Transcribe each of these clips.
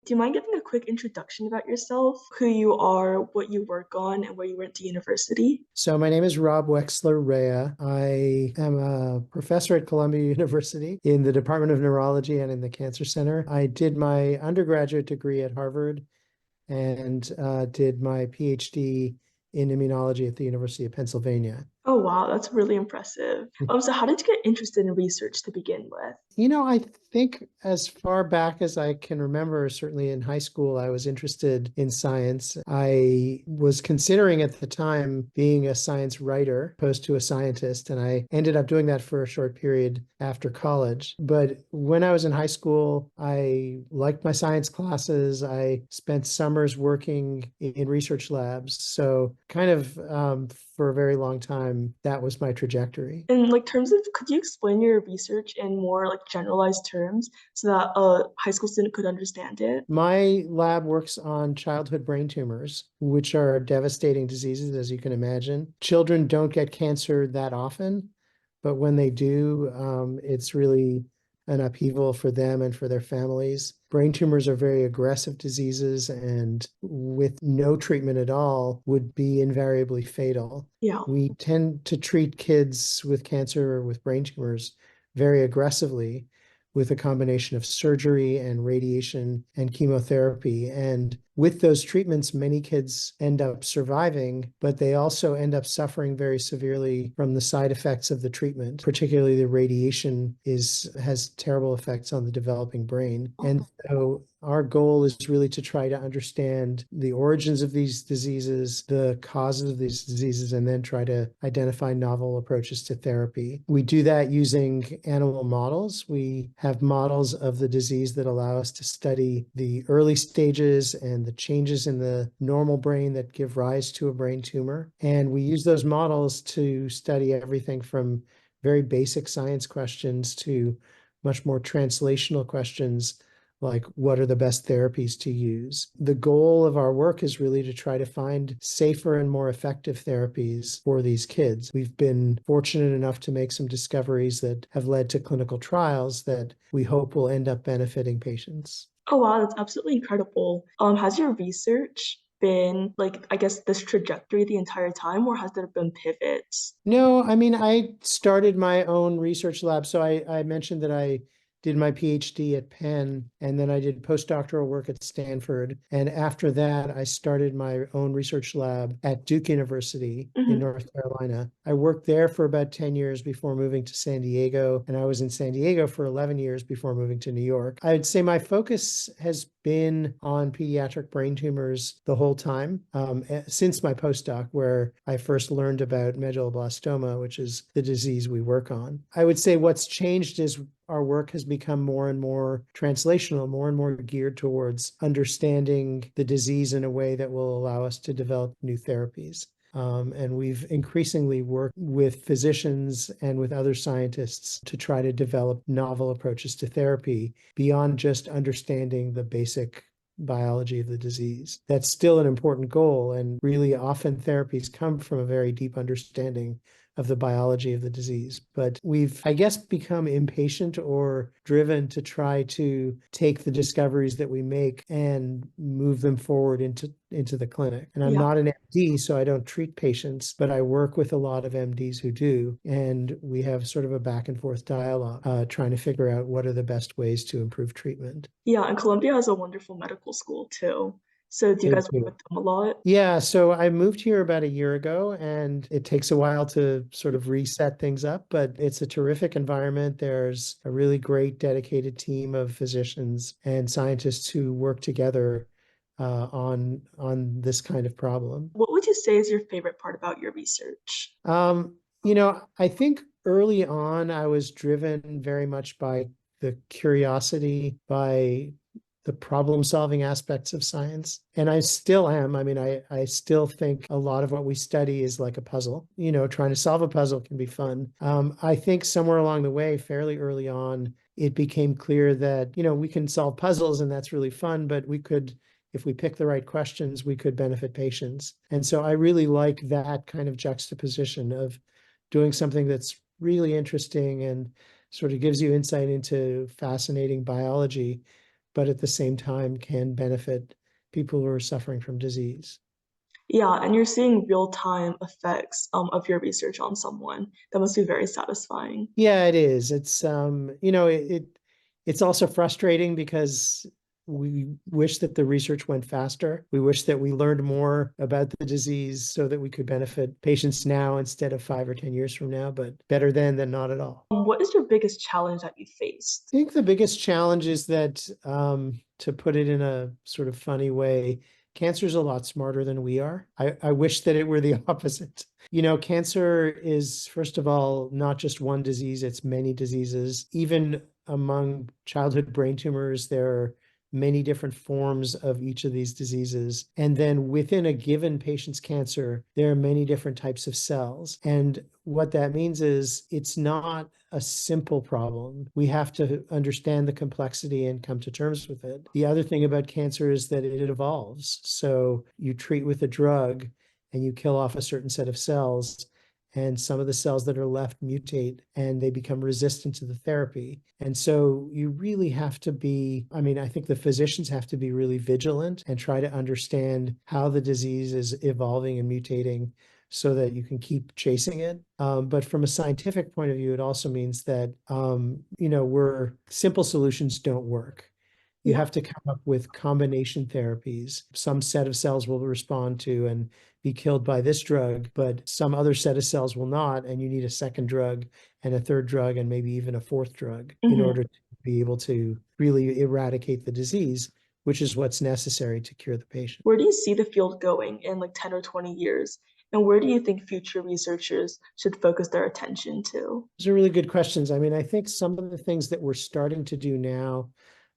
Do you mind giving a quick introduction about yourself, who you are, what you work on, and where you went to university? So my name is Rob Wechsler-Reya. I am a professor at Columbia University in the Department of Neurology and in the Cancer Center. I did my undergraduate degree at Harvard and did my PhD in immunology at the University of Pennsylvania. Oh wow, that's really impressive. So how did you get interested in research to begin with? I think as far back as I can remember, certainly in high school, I was interested in science. I was considering at the time being a science writer opposed to a scientist, and I ended up doing that for a short period after college. But when I was in high school, I liked my science classes. I spent summers working in research labs. So kind of for a very long time, that was my trajectory. In like terms of, could you explain your research in more like generalized terms so that a high school student could understand it? My lab works on childhood brain tumors, which are devastating diseases, as you can imagine. Children don't get cancer that often, but when they do, it's really an upheaval for them and for their families. Brain tumors are very aggressive diseases, and with no treatment at all, would be invariably fatal. Yeah. We tend to treat kids with cancer or with brain tumors very aggressively with a combination of surgery and radiation and chemotherapy. And with those treatments, many kids end up surviving, but they also end up suffering very severely from the side effects of the treatment. Particularly the radiation has terrible effects on the developing brain. And so our goal is really to try to understand the origins of these diseases, the causes of these diseases, and then try to identify novel approaches to therapy. We do that using animal models. We have models of the disease that allow us to study the early stages and the changes in the normal brain that give rise to a brain tumor. And we use those models to study everything from very basic science questions to much more translational questions like what are the best therapies to use. The goal of our work is really to try to find safer and more effective therapies for these kids. We've been fortunate enough to make some discoveries that have led to clinical trials that we hope will end up benefiting patients. Oh wow, that's absolutely incredible. Has your research been like, I guess, this trajectory the entire time, or has there been pivots? No, I mean, I started my own research lab. So I mentioned that I did my PhD at Penn, and then I did postdoctoral work at Stanford. And after that, I started my own research lab at Duke University in Mhm. North Carolina. I worked there for about 10 years before moving to San Diego, and I was in San Diego for 11 years before moving to New York. I'd say my focus has been on pediatric brain tumors the whole time since my postdoc, where I first learned about medulloblastoma, which is the disease we work on. I would say what's changed is our work has become more and more translational, more and more geared towards understanding the disease in a way that will allow us to develop new therapies. And we've increasingly worked with physicians and with other scientists to try to develop novel approaches to therapy beyond just understanding the basic biology of the disease. That's still an important goal, and really often therapies come from a very deep understanding of the biology of the disease. But we've, I guess, become impatient or driven to try to take the discoveries that we make and move them forward into the clinic. And I'm Yeah. not an MD, so I don't treat patients, but I work with a lot of MDs who do. And we have sort of a back and forth dialogue, trying to figure out what are the best ways to improve treatment. Yeah, and Columbia has a wonderful medical school too. So do you They guys work do. with them a lot? Yeah, so I moved here about a year ago, and it takes a while to sort of reset things up, but it's a terrific environment. There's a really great dedicated team of physicians and scientists who work together on this kind of problem. What would you say is your favorite part about your research? I think early on I was driven very much by the curiosity, by the problem-solving aspects of science. And I still am. I mean, I still think a lot of what we study is like a puzzle. Trying to solve a puzzle can be fun. I think somewhere along the way, fairly early on, it became clear that, we can solve puzzles and that's really fun, but we could, if we pick the right questions, we could benefit patients. And so I really like that kind of juxtaposition of doing something that's really interesting and sort of gives you insight into fascinating biology, but at the same time can benefit people who are suffering from disease. Yeah, and you're seeing real-time effects of your research on someone. That must be very satisfying. Yeah, it is. It's it's also frustrating because we wish that the research went faster. We wish that we learned more about the disease so that we could benefit patients now instead of 5 or 10 years from now, but better then than not at all. What is your biggest challenge that you faced? I think the biggest challenge is that, to put it in a sort of funny way, cancer is a lot smarter than we are. I wish that it were the opposite. Cancer is, first of all, not just one disease, it's many diseases. Even among childhood brain tumors, there are many different forms of each of these diseases. And then within a given patient's cancer, there are many different types of cells. And what that means is it's not a simple problem. We have to understand the complexity and come to terms with it. The other thing about cancer is that it evolves. So you treat with a drug and you kill off a certain set of cells, and some of the cells that are left mutate and they become resistant to the therapy. And so you really have to be, I mean, I think the physicians have to be really vigilant and try to understand how the disease is evolving and mutating so that you can keep chasing it. But from a scientific point of view, it also means that, we're simple solutions don't work. You Yeah. have to come up with combination therapies. Some set of cells will respond to and be killed by this drug, but some other set of cells will not. And you need a second drug and a third drug and maybe even a fourth drug in Hmm. order to be able to really eradicate the disease, which is what's necessary to cure the patient. Where do you see the field going in like 10 or 20 years? And where do you think future researchers should focus their attention to? Those are really good questions. I mean, I think some of the things that we're starting to do now,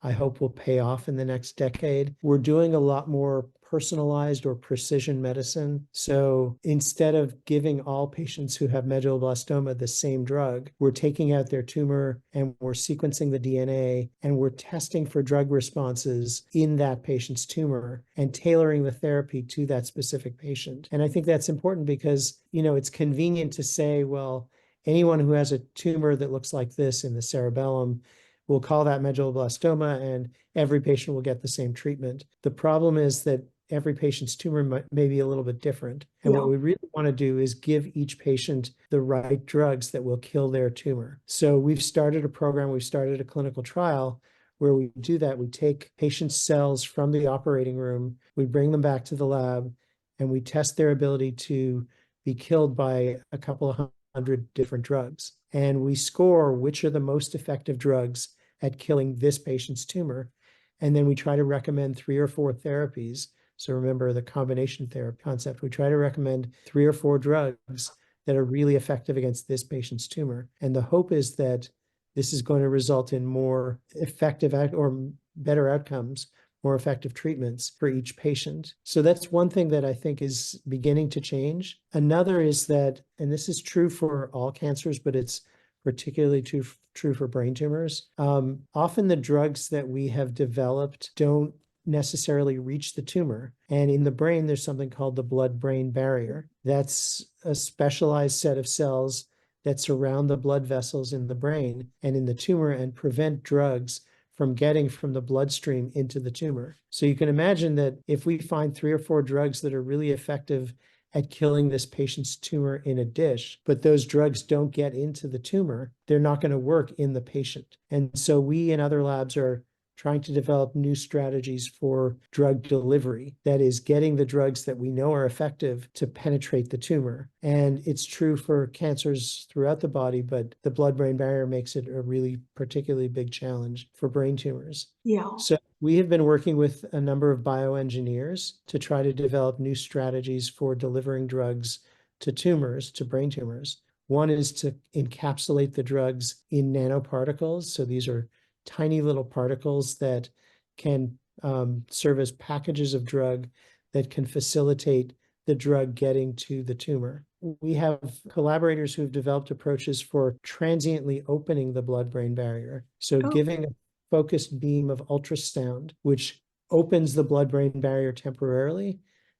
I hope will pay off in the next decade. We're doing a lot more personalized or precision medicine. So instead of giving all patients who have medulloblastoma the same drug, we're taking out their tumor and we're sequencing the DNA and we're testing for drug responses in that patient's tumor and tailoring the therapy to that specific patient. And I think that's important because, it's convenient to say, well, anyone who has a tumor that looks like this in the cerebellum, we'll call that medulloblastoma, and every patient will get the same treatment. The problem is that every patient's tumor may be a little bit different. And what Yeah. we really want to do is give each patient the right drugs that will kill their tumor. So we've started a program, we've started a clinical trial where we do that. We take patients' cells from the operating room, we bring them back to the lab, and we test their ability to be killed by a couple of hundred different drugs. And we score which are the most effective drugs at killing this patient's tumor. And then we try to recommend 3 or 4 therapies. So remember the combination therapy concept. We try to recommend 3 or 4 drugs that are really effective against this patient's tumor. And the hope is that this is going to result in more effective or better outcomes, more effective treatments for each patient. So that's one thing that I think is beginning to change. Another is that, and this is true for all cancers, but it's particularly true for brain tumors. Often the drugs that we have developed don't necessarily reach the tumor. And in the brain, there's something called the blood-brain barrier. That's a specialized set of cells that surround the blood vessels in the brain and in the tumor and prevent drugs from getting from the bloodstream into the tumor. So you can imagine that if we find 3 or 4 drugs that are really effective at killing this patient's tumor in a dish, but those drugs don't get into the tumor, they're not going to work in the patient. And so we and other labs are trying to develop new strategies for drug delivery. That is, getting the drugs that we know are effective to penetrate the tumor. And it's true for cancers throughout the body, but the blood-brain barrier makes it a really particularly big challenge for brain tumors. Yeah. So we have been working with a number of bioengineers to try to develop new strategies for delivering drugs to tumors, to brain tumors. One is to encapsulate the drugs in nanoparticles. So these are tiny little particles that can serve as packages of drug that can facilitate the drug getting to the tumor. We have collaborators who have developed approaches for transiently opening the blood-brain barrier. So Oh, giving a focused beam of ultrasound, which opens the blood-brain barrier temporarily.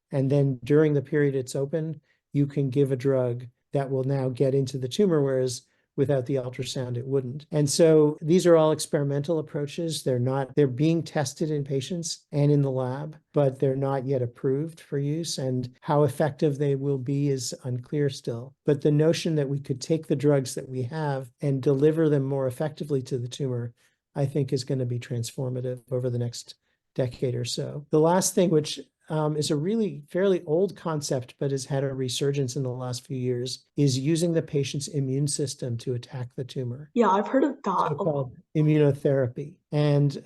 And then during the period it's open, you can give a drug that will now get into the tumor, whereas without the ultrasound, it wouldn't. And so these are all experimental approaches. They're being tested in patients and in the lab, but they're not yet approved for use. And how effective they will be is unclear still. But the notion that we could take the drugs that we have and deliver them more effectively to the tumor, I think is going to be transformative over the next decade or so. The last thing, which is a really fairly old concept, but has had a resurgence in the last few years, is using the patient's immune system to attack the tumor, Yeah, I've heard of that a lot. so-called immunotherapy. And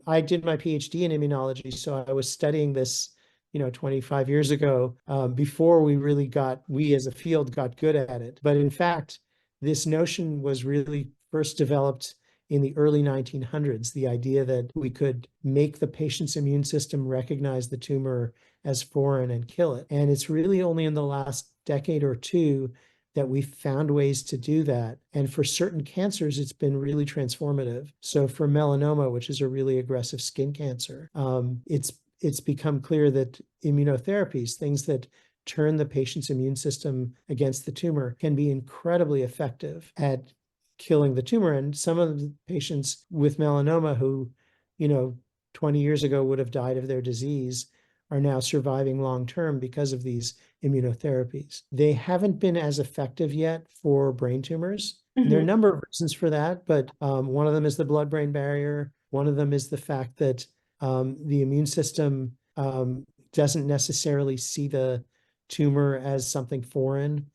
I did my PhD in immunology, so I was studying this, 25 years ago, before we as a field got good at it. But in fact, this notion was really first developed in the early 1900s, the idea that we could make the patient's immune system recognize the tumor as foreign and kill it. And it's really only in the last decade or two that we've found ways to do that. And for certain cancers, it's been really transformative. So for melanoma, which is a really aggressive skin cancer, it's become clear that immunotherapies, things that turn the patient's immune system against the tumor, can be incredibly effective at killing the tumor. And some of the patients with melanoma who, 20 years ago would have died of their disease are now surviving long term because of these immunotherapies. They haven't been as effective yet for brain tumors. And there are a number of reasons for that, but one of them is the blood-brain barrier. One of them is the fact that the immune system doesn't necessarily see the tumor as something foreign.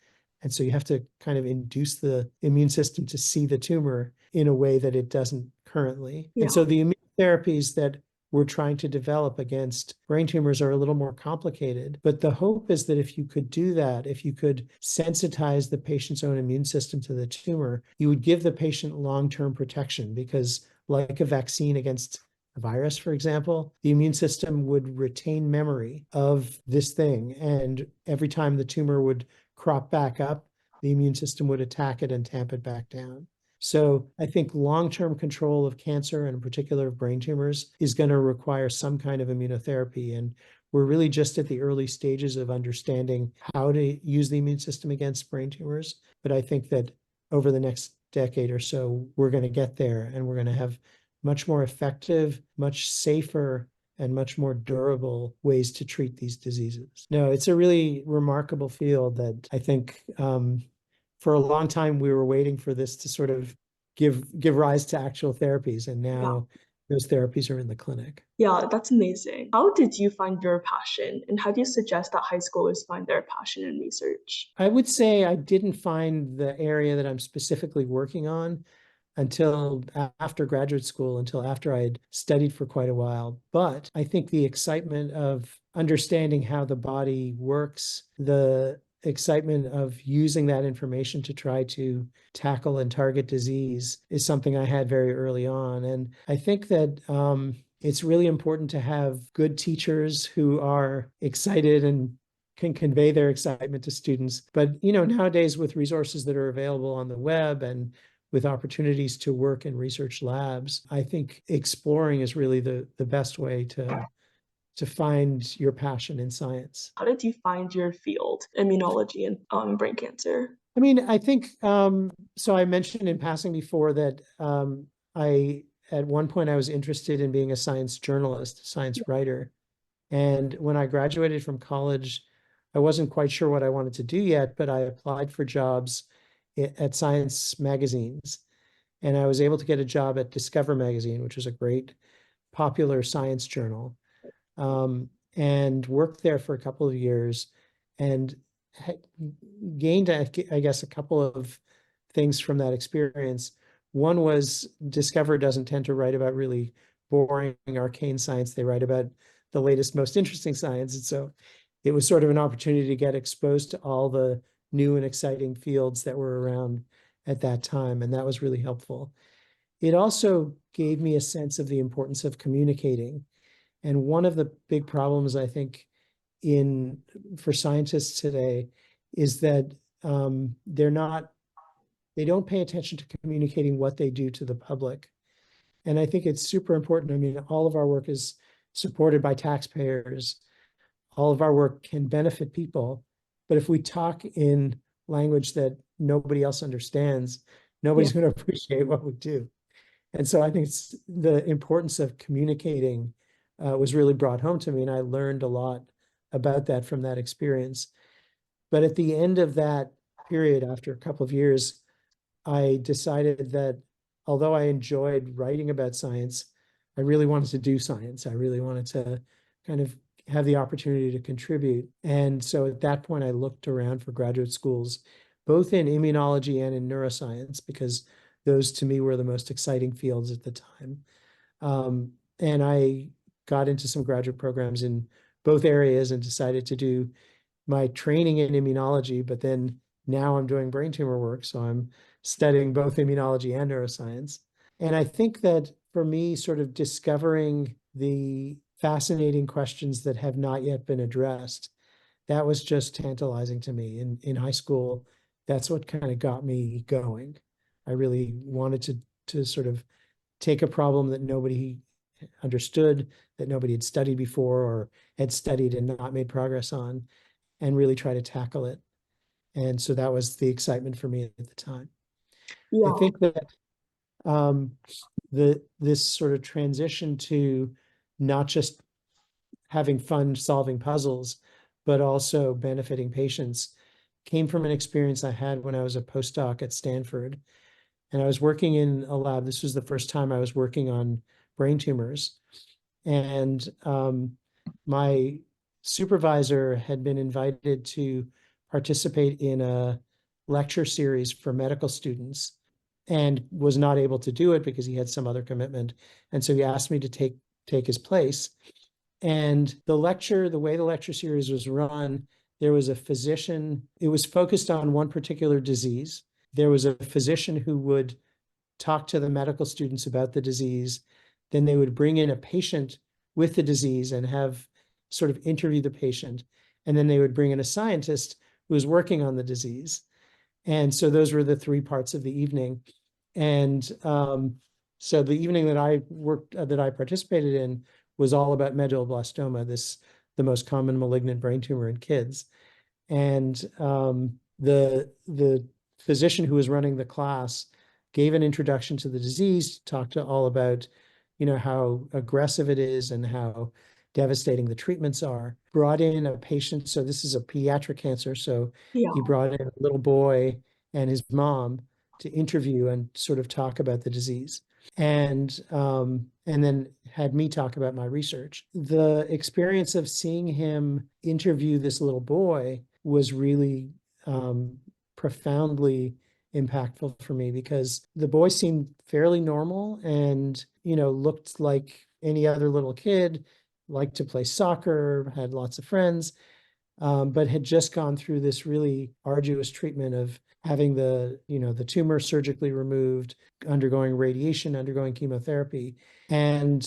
And so you have to kind of induce the immune system to see the tumor in a way that it doesn't currently. Yeah. And so the immunotherapies that we're trying to develop against brain tumors are a little more complicated. But the hope is that if you could do that, if you could sensitize the patient's own immune system to the tumor, you would give the patient long-term protection, because like a vaccine against a virus, for example, the immune system would retain memory of this thing. And every time the tumor would crop back up, the immune system would attack it and tamp it back down. So I think long-term control of cancer, and in particular of brain tumors, is going to require some kind of immunotherapy. And we're really just at the early stages of understanding how to use the immune system against brain tumors. But I think that over the next decade or so, we're going to get there, and we're going to have much more effective, much safer, and much more durable ways to treat these diseases. No, it's a really remarkable field that I think for a long time we were waiting for this to sort of give rise to actual therapies, and now those therapies are in the clinic. Yeah, that's amazing. How did you find your passion, and how do you suggest that high schoolers find their passion in research? I would say I didn't find the area that I'm specifically working on until after graduate school, until after I had studied for quite a while. But I think the excitement of understanding how the body works, the excitement of using that information to try to tackle and target disease is something I had very early on. And I think that it's really important to have good teachers who are excited and can convey their excitement to students. But, nowadays with resources that are available on the web and with opportunities to work in research labs, I think exploring is really the best way to find your passion in science. How did you find your field, immunology and brain cancer? I mean, I think, so I mentioned in passing before that at one point I was interested in being a science journalist, a science writer. And when I graduated from college, I wasn't quite sure what I wanted to do yet, but I applied for jobs at science magazines. And I was able to get a job at Discover magazine, which was a great popular science journal, and worked there for a couple of years and gained, I guess, a couple of things from that experience. One was Discover doesn't tend to write about really boring, arcane science. They write about the latest, most interesting science. And so it was sort of an opportunity to get exposed to all the new and exciting fields that were around at that time. And that was really helpful. It also gave me a sense of the importance of communicating. And one of the big problems, I think, for scientists today is that they don't pay attention to communicating what they do to the public. And I think it's super important. I mean, all of our work is supported by taxpayers. All of our work can benefit people. But if we talk in language that nobody else understands, Yeah. Nobody's going to appreciate what we do. And so I think it's the importance of communicating was really brought home to me, and I learned a lot about that from that experience. But at the end of that period, after a couple of years, I decided that although I enjoyed writing about science, I really wanted to do science. I really wanted to kind of have the opportunity to contribute. And so at that point, I looked around for graduate schools, both in immunology and in neuroscience, because those to me were the most exciting fields at the time. And I got into some graduate programs in both areas and decided to do my training in immunology, but then now I'm doing brain tumor work. So I'm studying both immunology and neuroscience. And I think that for me, sort of discovering the fascinating questions that have not yet been addressed, that was just tantalizing to me. In high school, that's what kind of got me going. I really wanted to sort of take a problem that nobody understood, that nobody had studied before or had studied and not made progress on, and really try to tackle it. And so that was the excitement for me at the time. I Yeah. think that um, this sort of transition to not just having fun solving puzzles, but also benefiting patients came from an experience I had when I was a postdoc at Stanford. And I was working in a lab. This was the first time I was working on brain tumors. And my supervisor had been invited to participate in a lecture series for medical students and was not able to do it because he had some other commitment. And so he asked me to take his place. And the way the lecture series was run, there was a physician, it was focused on one particular disease. There was a physician who would talk to the medical students about the disease. Then they would bring in a patient with the disease and have sort of interview the patient. And then they would bring in a scientist who was working on the disease. And so those were the three parts of the evening. And so the evening that I worked, that I participated in was all about medulloblastoma, the most common malignant brain tumor in kids. And the physician who was running the class gave an introduction to the disease, talked to all about, how aggressive it is and how devastating the treatments are. Brought in a patient, so this is a pediatric cancer, so he Yeah. brought in a little boy and his mom to interview and sort of talk about the disease. And then had me talk about my research. The experience of seeing him interview this little boy was really profoundly impactful for me because the boy seemed fairly normal and, looked like any other little kid, liked to play soccer, had lots of friends, but had just gone through this really arduous treatment of having the tumor surgically removed, undergoing radiation, undergoing chemotherapy. And,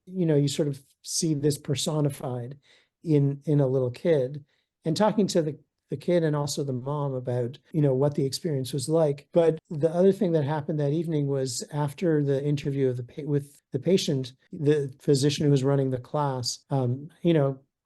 you sort of see this personified in a little kid. And talking to the kid and also the mom about, what the experience was like. But the other thing that happened that evening was after the interview with the patient, the physician who was running the class,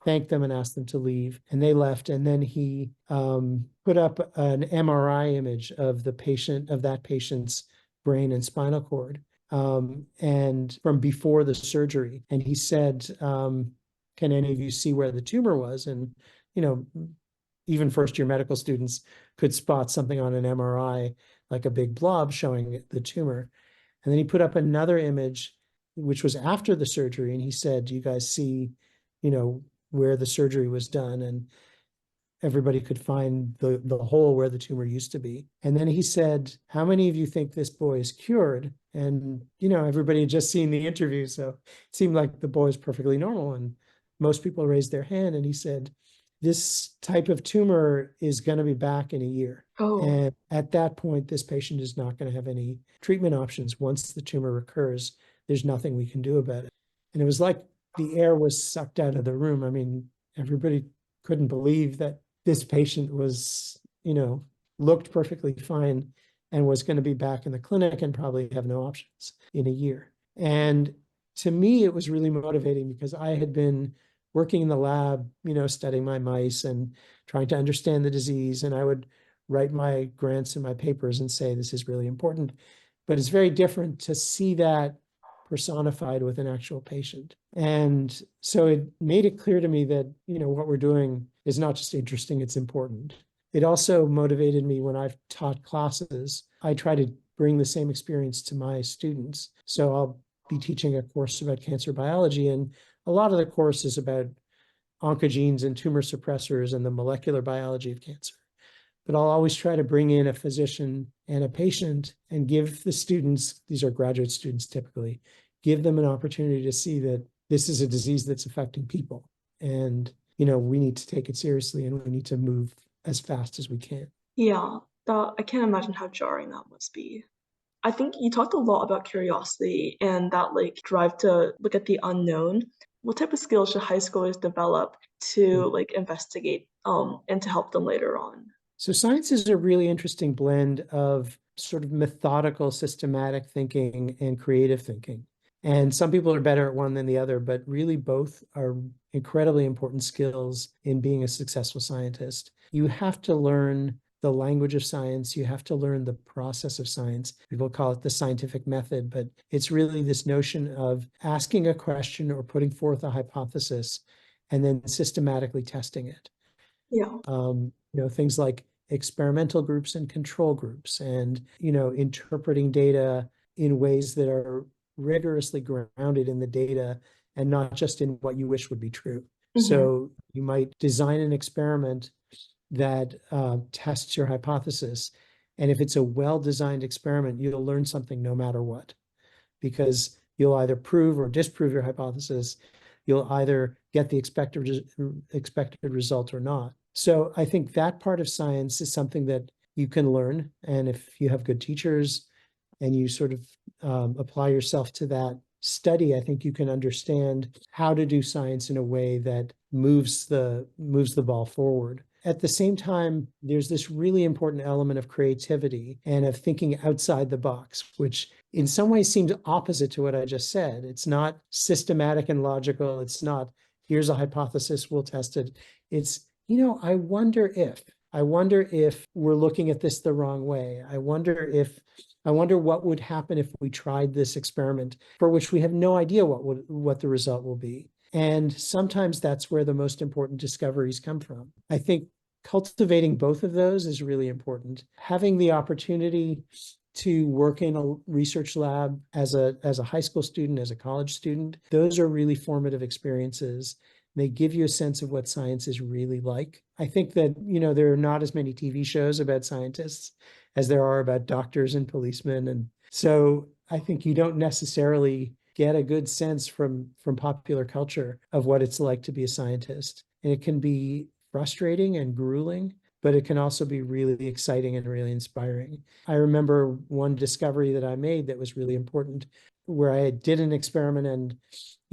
thanked them and asked them to leave, and they left. And then he put up an MRI image of that patient's brain and spinal cord, and from before the surgery. And he said, "Can any of you see where the tumor was?" And you know, even first year medical students could spot something on an MRI, like a big blob showing the tumor. And then he put up another image, which was after the surgery, and he said, "Do you guys see, you know, where the surgery was done?" And everybody could find the hole where the tumor used to be. And then he said, "How many of you think this boy is cured?" And, everybody had just seen the interview, so it seemed like the boy is perfectly normal. And most people raised their hand. And he said, "This type of tumor is going to be back in a year. Oh. And at that point, this patient is not going to have any treatment options. Once the tumor recurs, there's nothing we can do about it." And it was like the air was sucked out of the room. I mean, everybody couldn't believe that this patient was, looked perfectly fine and was going to be back in the clinic and probably have no options in a year. And to me, it was really motivating because I had been working in the lab, studying my mice and trying to understand the disease. And I would write my grants and my papers and say this is really important. But it's very different to see that personified with an actual patient. And so it made it clear to me that, what we're doing is not just interesting, it's important. It also motivated me when I've taught classes. I try to bring the same experience to my students. So I'll be teaching a course about cancer biology, and a lot of the course is about oncogenes and tumor suppressors and the molecular biology of cancer. But I'll always try to bring in a physician and a patient and give the students, these are graduate students typically, give them an opportunity to see that this is a disease that's affecting people. And, we need to take it seriously and we need to move as fast as we can. Yeah, I can't imagine how jarring that must be. I think you talked a lot about curiosity and that like drive to look at the unknown. What type of skills should high schoolers develop to like investigate and to help them later on? So science is a really interesting blend of sort of methodical, systematic thinking and creative thinking. And some people are better at one than the other, but really both are incredibly important skills in being a successful scientist. You have to learn the language of science. You have to learn the process of science. People call it the scientific method, but it's really this notion of asking a question or putting forth a hypothesis and then systematically testing it. Yeah. Things like experimental groups and control groups and, interpreting data in ways that are rigorously grounded in the data and not just in what you wish would be true. Hmm. So you might design an experiment that tests your hypothesis. And if it's a well-designed experiment, you'll learn something no matter what, because you'll either prove or disprove your hypothesis. You'll either get the expected result or not. So I think that part of science is something that you can learn. And if you have good teachers and you sort of apply yourself to that study, I think you can understand how to do science in a way that moves the ball forward. At the same time, there's this really important element of creativity and of thinking outside the box, which in some ways seems opposite to what I just said. It's not systematic and logical. It's not, here's a hypothesis, we'll test it. It's, I wonder if we're looking at this the wrong way. I wonder what would happen if we tried this experiment for which we have no idea what the result will be. And sometimes that's where the most important discoveries come from. I think cultivating both of those is really important. Having the opportunity to work in a research lab as a high school student, as a college student, those are really formative experiences. They give you a sense of what science is really like. I think that, there are not as many TV shows about scientists as there are about doctors and policemen. And so I think you don't necessarily get a good sense from popular culture of what it's like to be a scientist. And it can be frustrating and grueling, but it can also be really exciting and really inspiring. I remember one discovery that I made that was really important, where I did an experiment and,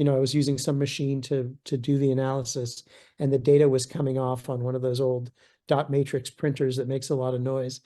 I was using some machine to do the analysis, and the data was coming off on one of those old dot matrix printers that makes a lot of noise.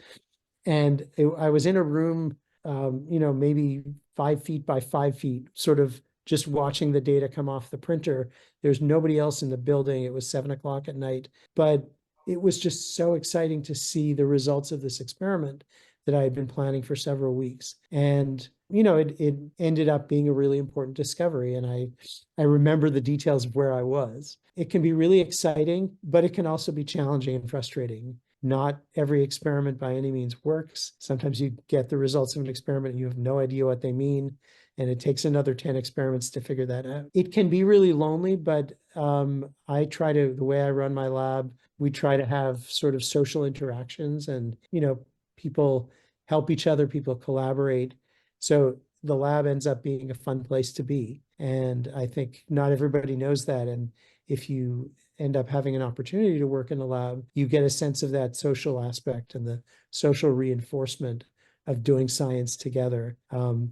And I was in a room, maybe 5 feet by 5 feet, sort of just watching the data come off the printer. There's nobody else in the building. It was 7 o'clock at night, but it was just so exciting to see the results of this experiment that I had been planning for several weeks. And, it ended up being a really important discovery. And I remember the details of where I was. It can be really exciting, but it can also be challenging and frustrating. Not every experiment by any means works. Sometimes you get the results of an experiment and you have no idea what they mean. And it takes another 10 experiments to figure that out. It can be really lonely, but the way I run my lab, we try to have sort of social interactions and, people help each other, people collaborate. So the lab ends up being a fun place to be. And I think not everybody knows that. And if you end up having an opportunity to work in a lab, you get a sense of that social aspect and the social reinforcement of doing science together,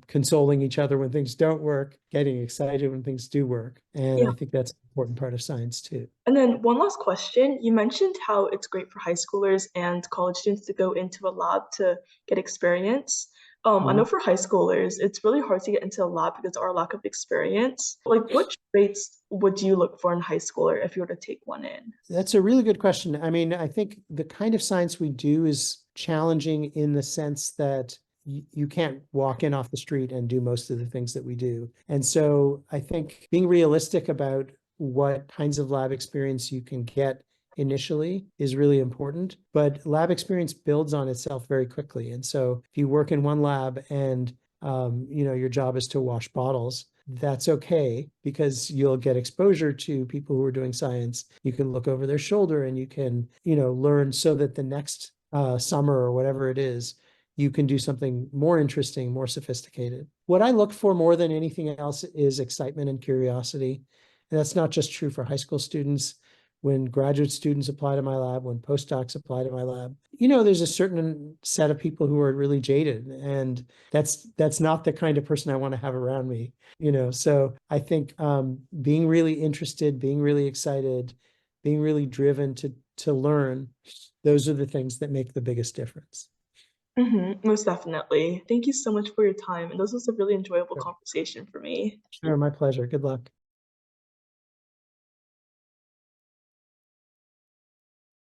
consoling each other when things don't work, getting excited when things do work. And Yeah. I think that's an important part of science too. And then one last question. You mentioned how it's great for high schoolers and college students to go into a lab to get experience. I know Mhm. for high schoolers, it's really hard to get into a lab because of our lack of experience. Like, what traits would you look for in high schooler if you were to take one in? That's a really good question. I mean, I think the kind of science we do is challenging in the sense that you can't walk in off the street and do most of the things that we do. And so I think being realistic about what kinds of lab experience you can get initially is really important. But lab experience builds on itself very quickly. And so if you work in one lab and your job is to wash bottles, that's okay because you'll get exposure to people who are doing science. You can look over their shoulder and you can, learn so that the next summer or whatever it is, you can do something more interesting, more sophisticated. What I look for more than anything else is excitement and curiosity. And that's not just true for high school students. When graduate students apply to my lab, when postdocs apply to my lab, there's a certain set of people who are really jaded, and that's not the kind of person I want to have around me. So I think being really interested, being really excited, being really driven to learn, those are the things that make the biggest difference. Most definitely. Thank you so much for your time. And this was a really enjoyable Sure, conversation for me. sure, my pleasure. Good luck.